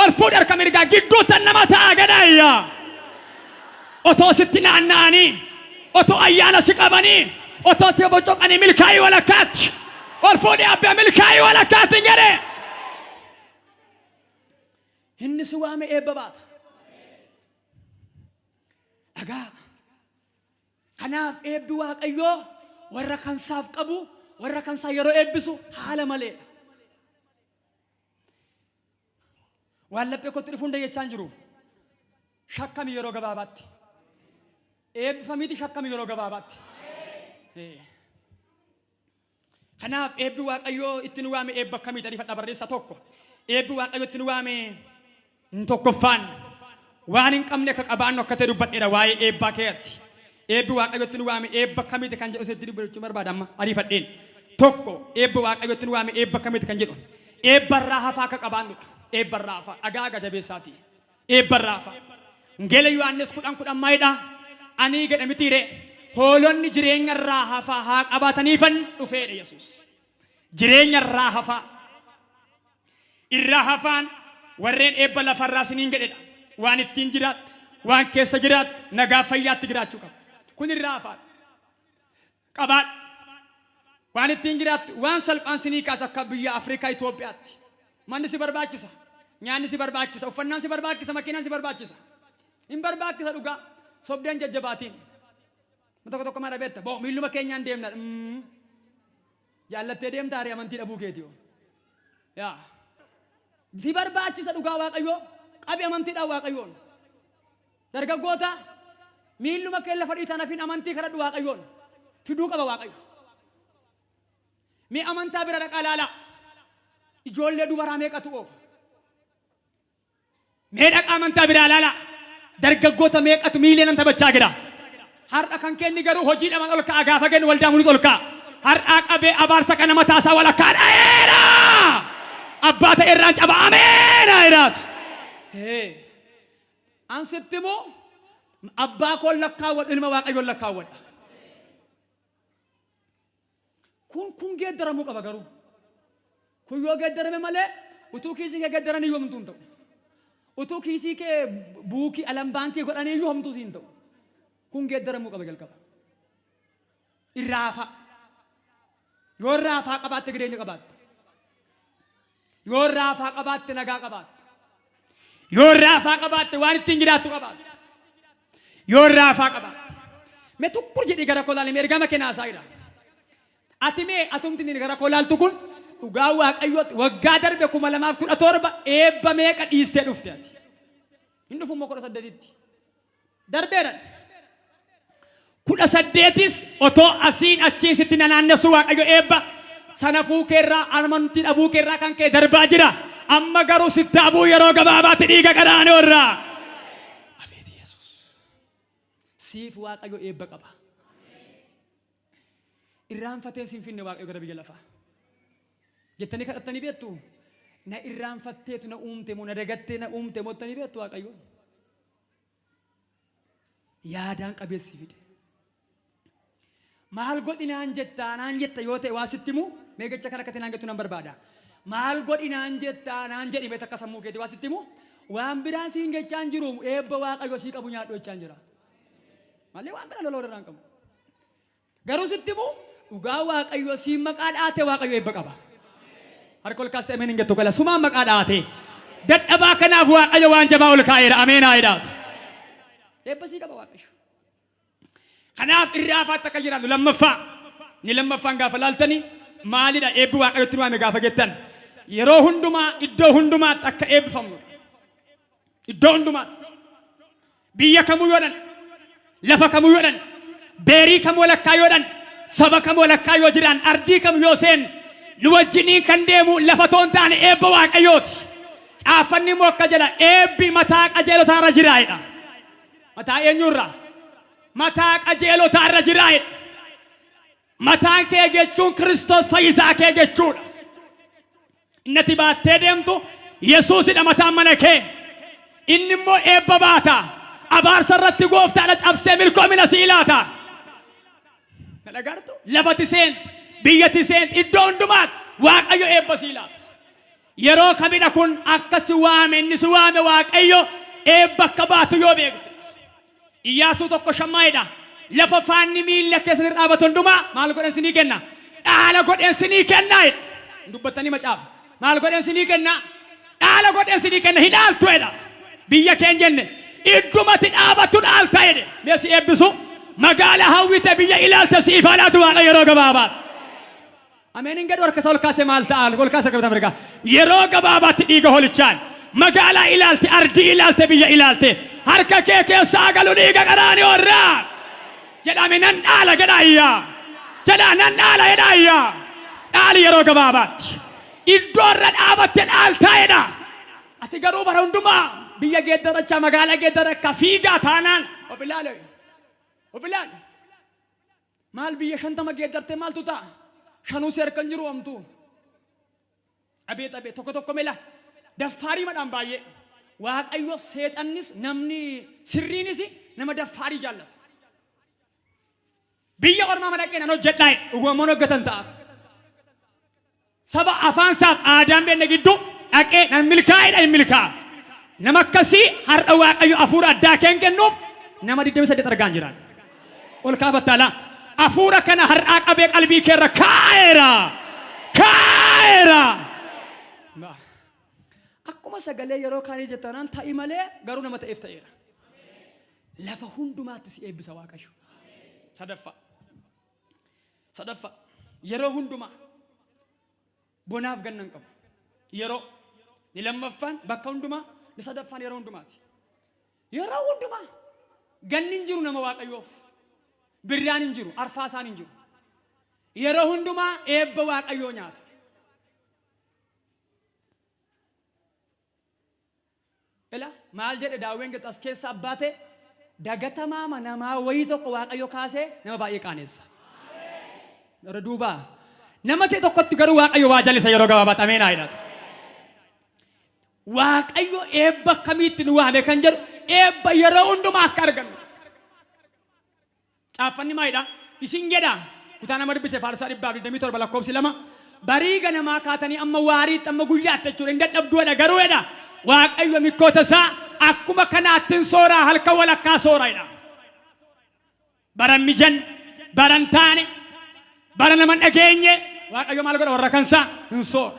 Ol fuudhe harka mirgaa gidduutti nama ta'a gadaayya. Otoo sitti naanna'anii, otoo ayyaana si qabanii, otoo si bocoqanii milkaa'ii walakkaatti. Ol fuudhe abbaa milkaa'ii walakkaatti hin jedhe. Inni si waame eebba baata. Dhagaa. Kanaaf eebbi Waaqayyoo warra kansaaf qabu warra kansaa yeroo eebbisu haala malee. Waan laphee kootti dhufuun jechaan jiru. Shakkami yeroo gabaabaatti. Eebbifamiiti shakkami yeroo gabaabaatti. Kanaaf eebbi Waaqayyoo itti nu waame eebba akkamii ta'anii fadha barreessa tokko. Eebbi Waaqayyoo itti nu waame tokkoffaan. Waan hin qabne akka qabaannu akka ta'e dubbadheera waa'ee eebbaa keetti. Eebbi Waaqayyootti nu waame eebba akkamiiti kan jedhu sitti dubbachuu barbaada amma ariifadheen. Tokko eebbi Waaqayyootti nu waame eebba akkamiiti kan jedhu. Eebbarraa hafaa akka qabaannudha. Eebbarraa hafaa dhagaa gajabeessaati. Eebbarraa hafaa. Wangeela Yohaannis 10:10 maayidha. Ani jedha mitiire hoolonni jireenyarraa hafaa haa qabaataniifan dhufeedha Yesuus. Jireenyarraa hafaa. Irraa hafaan warreen eebba lafarraa siniin jedhedha. Waan ittiin jiraat, waan keessa jiraat, nagaa fayyaatti jiraachuu qaba. Kun irraa hafaan. Qabaadha. Waan ittiin jiraat, waan salphaan sinii kaas akka biyya Afrikaa Itoophiyaatti. Manni si barbaachisa, nyaanni si barbaachisa, uffannaan si barbaachisa, makiinaan si barbaachisa. Hin barbaachisa dhugaa, sobdeen jajjabaatiin. Tokko tokko mara beekta, boo miilluma keenyaan deemna. Jaallattee deemtaa haree amantii dhabuu keeti yoo. Yaa. Si barbaachisa dhugaa Waaqayyoo. Qabi amantiidhaan Waaqayyoon. Dargaggoota miilluma kee lafa dhiitaan hafiin amantii kadhadhu Waaqayyoon. Fiduu qaba Waaqayyo. Mi amantaa bira dhaqaa laala. Ijoollee dubaraa meeqatu oofa? Mee dhaqaa amantaa biraa laala. Dargaggoota meeqatu miiliyoonaan taphachaa jira? Har'a kan kenni garuu hojiidhaan ol ka'a gaafa kennu waldaa mul'atu ol ka'a. Har'aa qabee abaarsa kana mataasaa walakkaa dha'eera. Abbaata irraan caba ameena jedhaatu. Ansitti immoo abbaa koo lakkaawwadhu ilma Waaqayyoon lakkaawwadha. Kun geeddaramuu qaba garuu. Kun yoo geeddarame malee utuu kiisii kee geeddaranii yoo hamtuu hin ta'u. Utuu kiisii kee buukii alam baankii godhanii yoo hamtuu siin ta'u. Kun geeddaramuu qaba jalqaba. Irraafa. Yoo irraafaa qabaatte jireenya qabaatte. Yoo irraafaa qabaatte nagaa qabaatte. Yoo irraafaa qabaatte waan ittiin jiraattu qabaatte. Yoo irraafaa qabaatte. Mee tukkur jedhii gara koo laalee ergama kennaasaa jira. Ati mee atumtiin gara koo laaltu kun dhugaa Waaqayyooti waggaa darbe 2017 eebba meeqa dhiistee dhufte ati. Hin dhufu immoo 18tti. Darbeedha. 18tis otoo asiin achiin sitti naannessu Waaqayyo eebba sana fuukeerraa armantii dhabuu keerraa kan kee darbaa jira. Amma garuu sitti abuu yeroo gabaabaatti dhiiga qaraane irraa. Abeeti Yesuus. Siif Waaqayyo eebba qaba. Irraanfatee siin finne Waaqayyo gara biyya lafaa. Jettanii kadhattanii beektu. Na irraanfatteetu na uumte moo na dagattee na uumte moo jettanii beektu Waaqayyo. Yaadaan qabeessi fide. Maal godhinaan jettaa naan jetta yoo ta'e waa sitti muu meegacha kana akkatti naan gettu nan barbaada. Maal godhinaan jettaa naan jedhi beeta akka sammuu keetii waa sitti muu waan biraan siin jechaan jiru eebba Waaqayyo sii qabu nyaadhu jechaan jira. Malee waan biraan loloo irraan qabu. Garuu sitti muu dhugaa Waaqayyo siin maqaa dhaate Waaqayyo eebba qaba. Harka ol kaastee ameen hin jettu gala sumaan maqaa dhaate. Dadhabaa kanaaf Waaqayyo waan jabaa ol kaa'eera ameenaa jedhaatu. Eebba sii qaba Waaqayyo. Kanaaf irraafaatti akka jiraannu lammaffaa ni lammaffaan gaafa laaltanii maalidha eebbi Waaqayyotti waame gaafa jettan yeroo hundumaa iddoo hundumaatti akka eebbifamnu iddoo hundumaatti biyya kamuu yoodhan lafa kamuu yoodhan beerii kamuu walakkaa yoodhan saba kamuu walakkaa yoo jiraan ardii kamuu yoo seen nu wajjinii kan deemu lafa toon taane eebba Waaqayyooti. Caaffanni immoo akka jedha eebbi mataa qajeelotaa irra jiraayedha. Mataa eenyurraa? Mataa qajeelotaa irra jiraayedha. Mataan kee jechuun Kiristoos fayyisaa kee jechuudha. Innati baattee deemtu Yesuusidha mataan mana kee. Inni immoo eebba baata. Abaarsa irratti gooftaadha cabsee milkoomina sii laata. Dhagaartu lafati seen biyyati seen iddoo hundumaatti Waaqayyo eebba sii laata. Yeroo kamidha kun akka si waame inni si waame Waaqayyo eebba akka baatu yoo beekte. Iyyaasuu tokko shammaayidha. Lafa faanni miilla keessatti dhaabatu hundumaa maal godhan sinii kenna? Dhaala godhan sinii kenna. Dubbattanii Macaafa. Maal godhan sinii kenna? Dhaala godhan sinii kenna. Hidhaaltu jedha. Biyya keen jenne iddumatti dhaabatu dhaalta jedhe. Meesi eebbisu magaalaa hawwite biyya ilaalta siif haalaatu Waaqa yeroo gabaabaatti. Ameen hin gadhu harka isaa ol kaasee maal ta'a? Ol kaasee qabata mirgaa. Yeroo gabaabaatti dhiiga holichaan magaalaa ilaalte ardii ilaalte biyya ilaalte. Harka kee keessaa galu dhiiga qaraane irraa. Jedhame nan dhaala jedhaayyaa. Jedhaa nan dhaala jedhaayyaa. Dhaali yeroo gabaabaatti. Iddoo irra dhaabatte dhaaltaa jedha. Ati garuu bara hundumaa biyya geeddarachaa magaalaa geeddarachaa fiigaa taanaan of ilaale. Of ilaale. Maal biyya 50 geeddartee maaltu ta'a? Shanuu si harkan jiru amtuu. Abeet abeet tokko mela. Daffaarii madhaan baay'ee. Waaqayyo seexannis namni sirriinis nama daffaarii jaallata. Biyya ormaa madaqee nan hojjedhaa dhugumaan hoggatan ta'aaf. Saba afaansaaf aadaan beenne gidduu dhaqee nan milkaa'edha hin milkaa'a. Nama akkasii har'a Waaqayyo hafuura addaa keen kennuuf nama 28 argaan jiraan. Ol kaafattaala. Hafuura kana har'aa qabee qalbii keerra kaa'eera. Kaa'eera. Akkuma sagalee yeroo kaanii jettanaan ta'i malee garuu nama ta'eef ta'eera. Lafa hundumaatti si eebbisa Waaqayyo. Sadaffaa yeroo hundumaa bonaaf gannan qabu. Yeroo ni lammaffaan bakka hundumaa ni sadaffaan yeroo hundumaati. Yeroo hundumaa ganni hin jiru nama Waaqayyoof. Birraan hin jiru, arfaasaan hin jiru. yeroo hundumaa eebba Waaqayyoo nyaata. Ela maal jedhe Daawwin as keessa abbaate dagatamaa namaa wayii tokko Waaqayyoo kaasee nama baay'ee qaaneessa. Yeroo duuba nama ta'e tokkotti garuu Waaqayyoo waa jalisa yeroo gabaabaatti ameenaa jedhatu. Waaqayyoo eebba akkamitti nu waame kan jedhu eebba yeroo hundumaa akka argannu. Caaffanni maalidha? Isin jedha kutaa nama dubbise Faarsaa 127 lakkoofsi 2 barii ganamaa kaatanii amma waariitti amma guyyaatti jechuudha hin dadhabduudha garuu jedha Waaqayyo mikkoota isaa akkuma kanaattiin sooraa halkan walakkaa sooraidha. Baran mijan baran taane bara naman dhageenye Waaqayyo maal godha warra kansaa hin soora.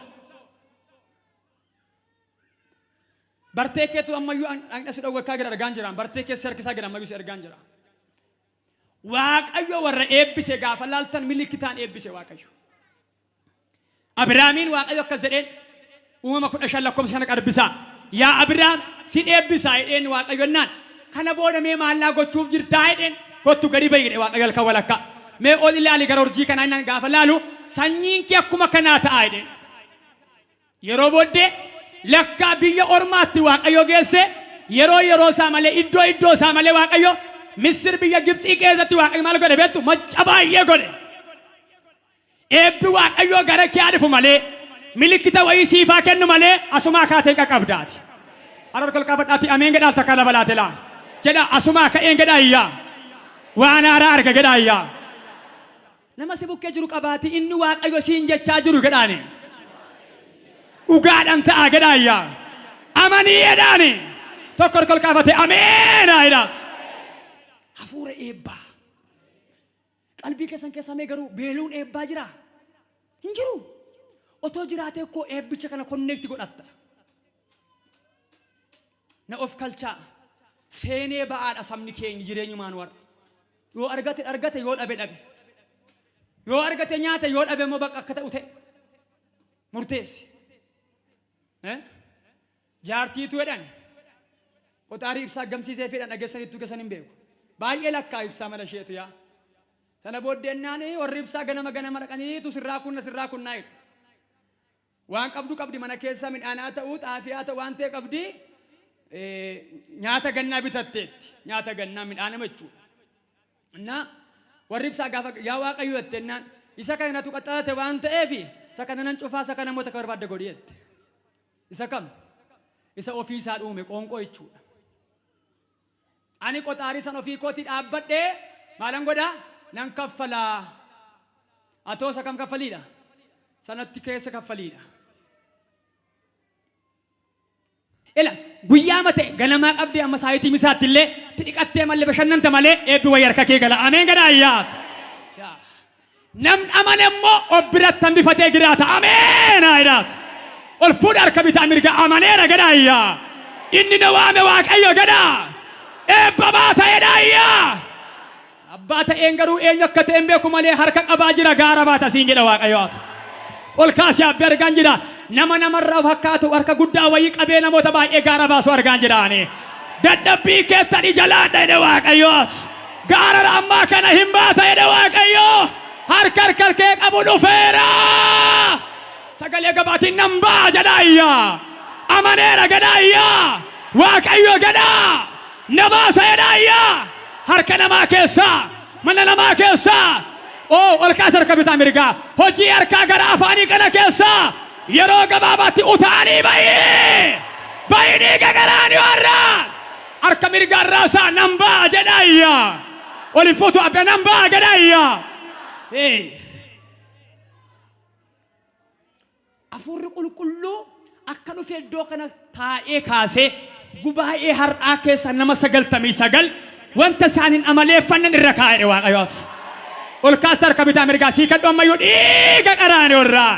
Bartee keetu ammayyuu anqasi dhowwakkaa gara argaan jiraan bartee keessa harkisaa gara ammayyuu si argaan jiraan. Waaqayyo warra eebbise gaafa laaltan milikitaan eebbise Waaqayyo. Abrahaamiin Waaqayyo akkas jedheen uumama 15 lakkoofsa 5 qarbisaa. Yaa Abrahaam sin eebbisaa jedheen Waaqayyo naan kana booda mee maallaa gochuuf jirtaa jedheen kottu gadi ba'i jedhe Waaqayyo halkan walakkaa. Mee ol ilaali gara urjii kanaa innaan gaafa laalu sanyiin kee akkuma kanaa ta'a jedheen. Yeroo booddee lakkaa biyya ormaatti Waaqayyo geesse yeroo isaa malee iddoo isaa malee Waaqayyo Misir biyya Gibxii keessatti Waaqayyo maal godhe beektu macca baay'ee godhe. Eebbi Waaqayyo gara kee dhufu malee milikita wayii siifaa kennu malee asumaa kaatee qaqqabdaati. Arra kol qabadhaati ameen gedhaal takka dabalaate laa. Jedha asumaa ka'een gedhaayyaa. Waan haaraa arga gedhaayyaa. Nama si bukkee jiru qabaati inni Waaqayyo siin jechaa jiru gedhaani. Dhugaadhaan ta'a gedhaayyaa. Amanii jedhaani. Tokko kol qabate ameenaa jedhaatu. Hafuura eebbaa. Qalbii keessan keessa mee garuu beeluun eebbaa jira? Hin jiru. Otoo jiraatee koo eebbicha kana konneekti godhatta. Na of kalchaa. Seenee ba'aadha sabni keenya jireenyumaan warra. Yoo argate yoo dhabe. Yoo argate nyaata yoo dhabe immoo bakka akka ta'u ta'e. Murteessi. Jaartiitu jedhan. Qotaarii ibsaa gamsiisee fedhan dhageessanitti geessan hin beeku. Baay'ee lakkaa ibsaa mana isheetu yaa. Sana booddeennaani warri ibsaa ganama dhaqaniitu sirraa kunnaa jedhu. Waan qabdi mana keessa midhaanaa ta'uu xaafiyaa ta'u waan ta'e qabdi nyaata gannaa bitatteetti. Nyaata gannaa midhaan jechuudha. Innaa warri ibsaa gaafa yaa Waaqayyo jettennaan isa kanatu qaxxaate waan ta'eef isa kana nan cufaa isa kana moota barbaadde godhi jette. Isa kam? Isa ofii isaa dhuume qoonqoo jechuudha. Ani qotaarii san ofii kootii dhaabbadhee maalan godhaa? Nan kaffalaa. Atoo isa kam kaffaliidha? Sanatti keessa kaffaliidha. Ila guyyaa mate ganamaa qabdee amma saayitii misaatti illee tidhiqattee malee bashannanta malee eebbi wayii harka kee gala. Ameen gadhaayyaat. Namni amane immoo obbiratti hambifatee jiraata. Ameenaa jedhaatu. Ol fuudha harka bitaa mirga amaneera gadhaayyaa. Inni na waame Waaqayyo gadhaa. Eebba baata jedhaayyaa. Abbaa ta'een garuu eenyu akka ta'een beeku malee harka qabaa jira gaara baata siin jedha Waaqayyoot. Ol kaasee abbi argaan jira. Nama namarraa fakkaatu harka guddaa wayii qabee namoota baay'ee gaara baasu argaan jiraani. Dadhabbii keettani jalaadha jedhe Waaqayyoot. Gaara ammaa kana hin baata jedhe Waaqayyoo. Harka kee qabu dhufeera. Sagalee gabaatiin nan baa jedhaayyaa. Amaneera gadhaayyaa. Waaqayyo gadhaa. Nabaasa jedhaayyaa. Harka namaa keessaa. Mana namaa keessaa. Ol kaasa harka bitaa mirgaa. Hojii harkaa gara afaanii kana keessaa. Yeroo gabaabaatti utaanii bayii gagaraan warraa. Harka mirgaa irraasaa nan baa jedhaayyaa. Olin fuutu abbe nan baa jedhaayyaa. Hafuurri qulqulluu akka dhufe iddoo kana taa'ee kaasee gubaa'ee har'aa keessa nama 99 wanta isaanin amaleeffannan irra kaa'e Waaqayyoot. Ol kaasta harka bitaa mirgaa sii kadhu ammayyuu dhiiga qaraane warraa.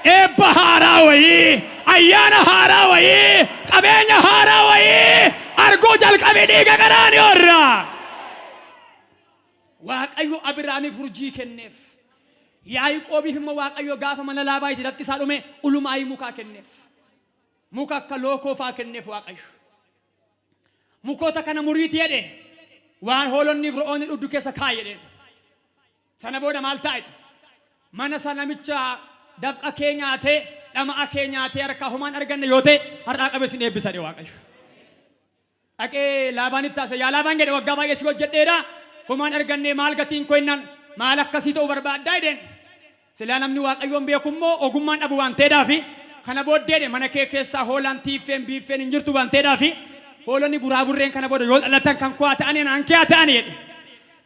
Eebba haaraa wayii, ayyaana haaraa wayii, qabeenya haaraa wayii arguu jalqabee dhiiga qaraane warraa. Waaqayyo Abrahaamiif urjii kenneef. Yaaqoobiif immoo Waaqayyo gaafa mana laabaa itti dafqisaa dhume ulumaayii mukaa kenneef. Muka akka lookoo faa kenneef Waaqayyo. Mukoota kana muriitii jedhe waan hoolonniif ro'oonni dhudhu keessa kaa'e jedhe. Sana booda maal taa'e? mana sanamicha dafqa Keenyaa ta'e dhama'a Keenyaa ta'e harka homaan arganne yoo ta'e har'aa qabeessin eebbisade Waaqayyo. Dhaqee Laabaanitti taasise yaa Laabaan jedhe waggaa baay'ee si hojjedheera homaan arganne maal gatiin koo innaan maal akkasii ta'uu barbaaddaa jedheen. Silaa namni Waaqayyoon beeku immoo ogummaan dhabu waan ta'eedhaafi kana booddeedhe mana kee keessaa hoolaan tiiffeen biiffeen hin jirtu waan ta'eedhaafi hoolonni buraaburreen kana booda yoo dhalatan kan ku'aa ta'anii naan kiyaa ta'anii jedhe.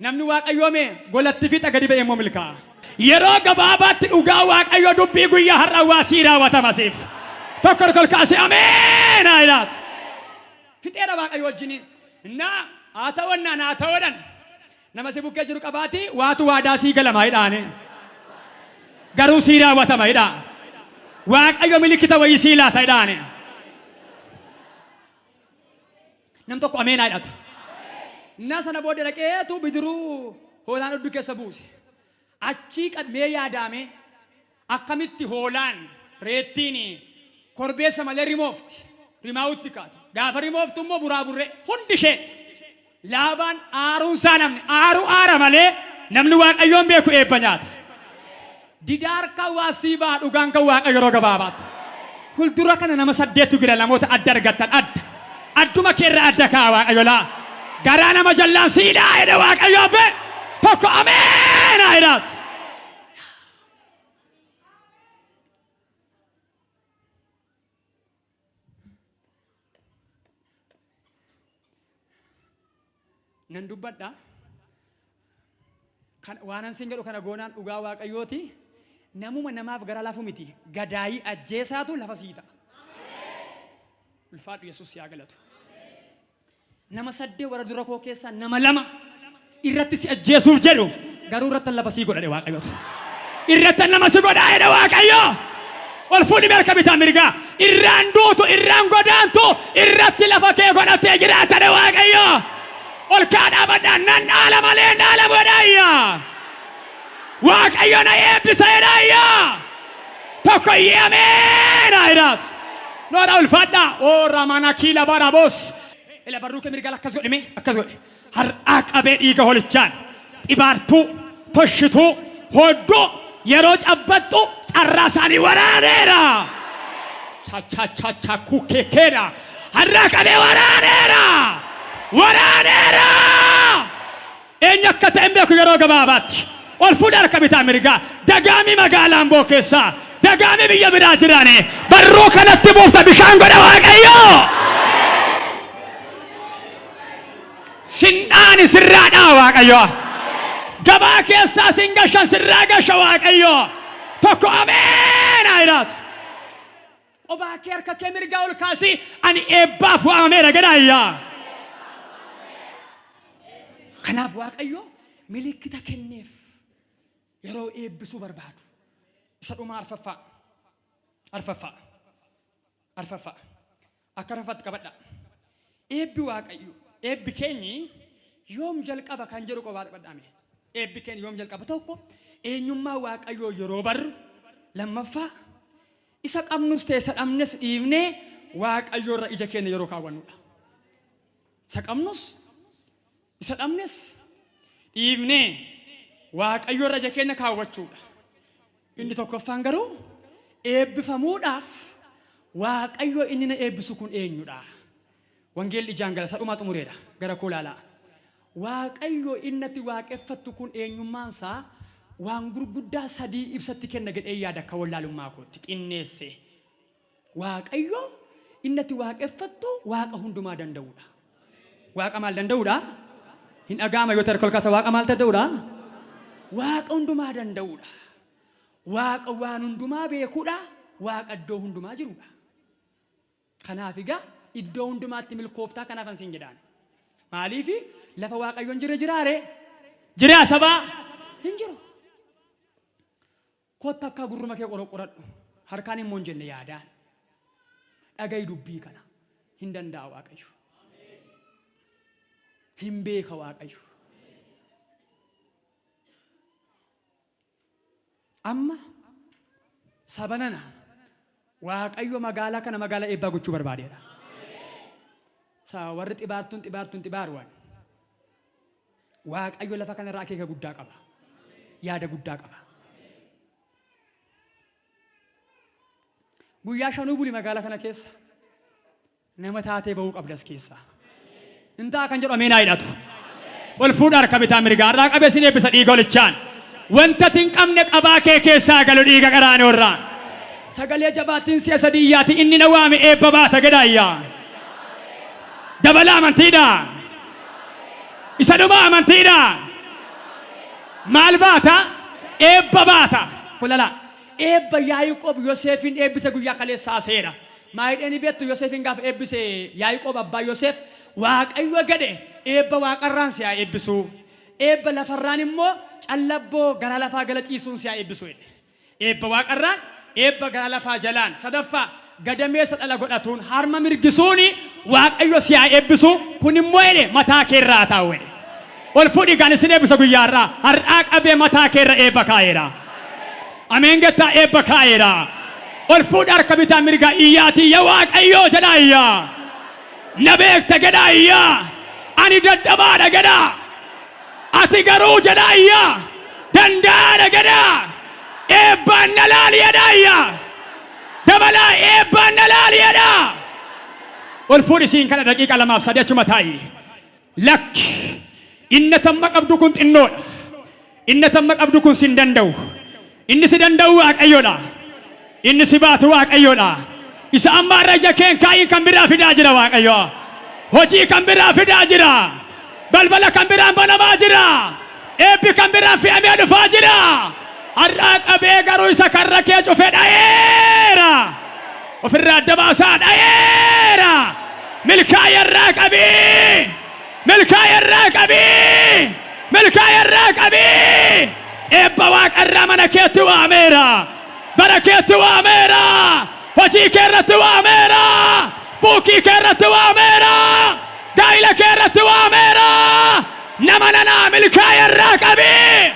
Namni Waaqayyoome golatti fixa gadi ba'e immoo milkaa'a. Yeroo gabaabaatti dhugaa Waaqayyoo dubbii guyyaa har'a waa sii raawwatamasiif. Tokko kolkaasee ameen ayyaat. Fixeera Waaqayyo wajjiniin. Haa ta'uudhaan haa ta'uudhaan nama si bukkee jiru qabaati waatu waadaa sii galamaa hidhaane. Garuu sii raawwatama hidhaa. Waaqayyo milikkita wayii sii laata hidhaane. Nam tokko ameen hidhatu. Sana booda dhaqeetu bidiruu hoolaan hedduu keessa buuse. Achii qadmee yaadame akkamitti hoolaan reettiin korbeessa malee rimoofti. Rimaawutti kaate. Gaafa rimooftu immoo buraaburree hundi ishee. Laabaan aaruunsaa namni aara malee namni Waaqayyoon beeku eebba nyaata. Didaar kan waa sii baha dhugaan kan Waaqayyo yeroo gabaabaatti. Fuuldura kana nama 8 jira namoota adda argattan adda. Adduma keerra adda kaa Waaqayyo laa. Garaa nama jallaan siidaa jedhe Waaqayyo abbe tokko ameen ayyaat. Nan dubbadha kan waanan sin jedhu kana goonaan dhugaa Waaqayyooti namuma namaaf gara lafu miti gadaayii ajjeesaatu lafa siita. Ulfaadhu Yesuus yaa galatu. Nama 8 warra dura koo keessaa nama 2 irratti si ajjeesuuf jedhu garuu irratti lafa sii godhadhe Waaqayyooti. Irratti nama si godhaa jedhe Waaqayyo. Ol fuudhi meelka bitaa mirgaa irraan duutu irraan godaantu irratti lafa kee godhatee jiraatadhe Waaqayyo. Ol kaadhaa badhaan nan dhaala malee dhaala godhaayya. Waaqayyo na eebbisa jedhaayya. Tokko iyyee ameen ayyaat. Noora ulfaadhaa oora mana kiila baraboos. Ila barruu kee mirgaa akkas godhime akkas godhe. Har'aa qabee dhiiga holichaan xibaartuu toshituu hodduu yeroo cabbattu carraa isaanii waraaneera. Cha kukekeedha. Har'aa qabee waraaneera. Waraaneera. Eenyu akka ta'e beeku yeroo gabaabaatti. Ol fuudhaa harka bitaa mirgaa dagaamii magaalaa Amboo keessaa dagaamii biyya biraa jiraane barruu kanatti buufta bishaan godha Waaqayyo. Sinnaani sirraa dhaa Waaqayyo. Gabaa keessaa sin gashan sirraa gasha Waaqayyo. Tokko ameen ayyaat. Qobaa kee harka kee mirgaa ol kaasii ani eebbaaf waamameera jedhaayyaa. Kanaaf Waaqayyo milikkita kenneef yeroo eebbisuu barbaadu. Isa dhuma arfaffaa. Akka rafatti qabadha. Eebbi Waaqayyo. Eebbi keenyi yoom jalqaba kan jedhu qobaa dhadhame. Eebbi keenyi yoom jalqaba tokko eenyummaa Waaqayyoo yeroo barru lammaffaa isa qabnus ta'e isa dhabnes dhiifnee Waaqayyoo irra ija keenya yeroo kaawwannudha. Isa qabnus isa dhabnes dhiifnee Waaqayyoo irra ija keenya kaawwachuudha. Inni tokkoffaan garuu eebbifamuudhaaf Waaqayyoo inni na eebbisu kun eenyudha? Wangeelli ijaan gara sadhumaa xumureedha. Gara koo laalaa. Waaqayyo innatti waaqeffattu kun eenyummaansaa waan gurguddaa 3 ibsatti kenna jedhee yaada akka wallaalummaa kootti xinneesse. Waaqayyo innatti waaqeffattu waaqa hundumaa danda'uudha. Waaqa maal danda'uudha? Hin dhagaama yoo ta'e kolkaasa waaqa maal danda'uudha? Waaqa hundumaa danda'uudha. Waaqa waan hundumaa beekuudha. Waaqa iddoo hundumaa jiruudha. Kanaaf egaa iddoo hundumaatti milkooftaa kanaaf ansiin jedhaan. Maaliif lafa Waaqayyoon jiraare? Jiraa sabaa hin jiru. Kotta akka gurruma kee qoradhu. Harkaan immoo hin jenne yaadaan. Dhaga'i dubbii kana. Hin danda'a Waaqayyo. Hin beeka Waaqayyo. Amma sabanana Waaqayyo magaalaa kana magaalaa eebbaa gochuu barbaadeera. Warri xibaaruwwan. Waaqayyo lafa kana irraa akeeka guddaa qaba. Yaada guddaa qaba. Guyyaa shanuu buli magaalaa kana keessa. Nama taatee bahuu qabdas keessa. Intaa kan jedhu ameenaa hidhatu. Ol fuudhaa harka bitaa mirgaa irraa qabee sin eebbisa dhiiga olichaan. Wanta tin qabne qabaa kee keessaa galu dhiiga qaraanii irraan. Sagalee jabaattiin si'a sadiyyaati inni na waame eebba baata gadaayyaa. Dabala amantiidha. Isa dhuma amantiidha. Maal baata? Eebba baata. Kulala. Eebba Yaaqoob Yoosefin eebbise guyyaa kaleessaa seera. Maayidheeni beektu Yoosefin gaafa eebbise Yaaqoob abbaa Yoosef Waaqayyo gade eebba waaqarraan si'a eebbisu. Eebba lafarraan immoo callabboo gara lafaa gala ciisuun si'a eebbisu. Eebba waaqarraan eebba gara lafaa jalaan sadaffaa gadameessa dhala godhatuun harma mirgisuuni Waaqayyo si'a eebbisu kun immoo jedhe mataa keerraa taa'u. Ol fuudhi kan isin eebbisa guyyaarraa har'aa qabee mataa keerra eebba kaa'eera. Ameen gettaa eebba kaa'eera. Ol fuudhi harka bitaa mirgaa iyyaati yaa Waaqayyoo jedhaa iyyaa. Na beekta jedhaa iyyaa. Ani dadhabaadha jedhaa. Ati garuu jedhaa iyyaa. Danda'aadha jedhaa. Eebbaan na laali jedhaa iyyaa. Dabalaa eebbaan na laali jedhaa. Ol fuudhi siin kana daqiiqa 2-3 achuma taa'i. Lakki. Inni tamma qabdu kun xinnoodha. Inni tamma qabdu kun sin danda'u. Inni si danda'u Waaqayyoodha. Inni si baatu Waaqayyoodha. Isa amma raja keen kaa'iin kan biraa fidaa jira Waaqayyo. Hojii kan biraa fidaa jira. Balbala kan biraan banamaa jira. Eebbi kan biraan fe'amee dhufaa jira. Har'aa qabee garuu isa karra kee cufee dhayeera. Ofirraa adda baasaa dhayeera. Milkaa'e irraa qabii. Milkaa'e irraa qabii. Milkaa'e irraa qabii. Eebba waaqarraa mana keetti waameera. Bara keetti waameera. Hojii kee irratti waameera. Buukii kee irratti waameera. Gaa'ila kee irratti waameera. Nama nanaa milkaa'e irraa qabii.